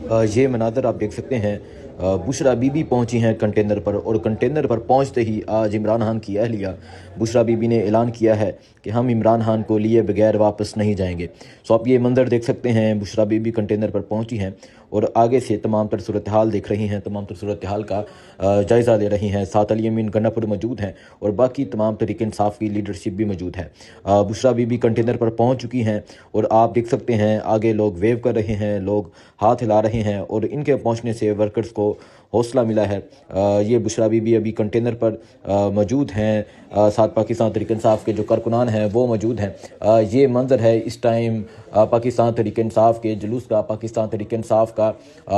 ये मनाज़र आप देख सकते हैं। बुशरा बीबी पहुंची हैं कंटेनर पर, और कंटेनर पर पहुंचते ही आज इमरान खान की अहलिया बुशरा बीबी ने ऐलान किया है कि हम इमरान खान को लिए बगैर वापस नहीं जाएंगे। सो आप ये मंज़र देख सकते हैं, बुशरा बीबी कंटेनर पर पहुंची हैं और आगे से तमाम तर सूरत हाल देख रही हैं, तमाम तर सूरत हाल का जायज़ा ले रही हैं। साथ अली अमीन गंडापुर मौजूद हैं और बाकी तमाम तरीके इंसाफ की लीडरशिप भी मौजूद है। बुशरा बीबी कंटेनर पर पहुंच चुकी हैं और आप देख सकते हैं आगे लोग वेव कर रहे हैं, लोग हाथ हिला रहे हैं और इनके पहुंचने से वर्कर्स को हौसला मिला है। ये बुशरा बीबी अभी कंटेनर पर मौजूद हैं। साथ पाकिस्तान तहरीक इंसाफ के जो कारकुनान हैं वो मौजूद हैं। ये मंजर है इस टाइम पाकिस्तान तहरीक इंसाफ के जुलूस का। पाकिस्तान तहरीक इंसाफ का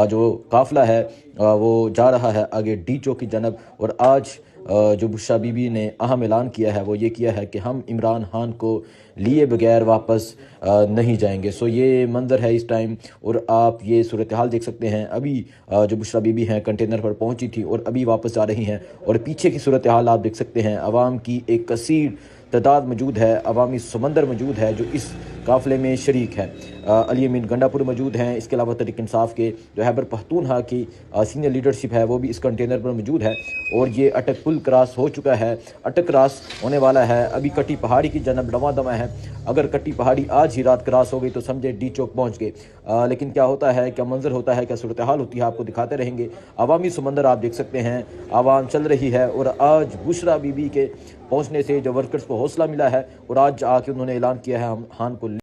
जो काफ़िला है वो जा रहा है आगे डी चौक की जानब। और आज जो बुशरा बीबी ने अहम ऐलान किया है वो ये किया है कि हम इमरान खान को लिए बगैर वापस नहीं जाएंगे। सो ये मंज़र है इस टाइम और आप ये सूरत हाल देख सकते हैं। अभी जो बुशरा बीबी हैं कंटेनर पर पहुंची थी और अभी वापस जा रही हैं और पीछे की सूरत हाल आप देख सकते हैं। अवाम की एक कसीर तादाद मौजूद है, अवामी समंदर मौजूद है जो इस काफ़िले में शरीक है। अली अमीन गंडापुर मौजूद हैं। इसके अलावा तहरीक इंसाफ के जो खैबर पख्तूनख्वा की सीनियर लीडरशिप है वो भी इस कंटेनर पर मौजूद है। और ये अटक पुल क्रॉस हो चुका है, अटक क्रॉस होने वाला है। अभी कटी पहाड़ी की जनब दमा दमा है। अगर कटी पहाड़ी आज ही रात क्रॉस हो गई तो समझे डी चौक पहुँच गए। लेकिन क्या होता है, क्या मंजर होता है, क्या सूरत हाल होती है, आपको दिखाते रहेंगे। अवामी समंदर आप देख सकते हैं, आवाम चल रही है और आज बुशरा बीबी के पहुँचने से जो वर्कर्स को हौसला मिला है और आज आके उन्होंने ऐलान किया है हम खान को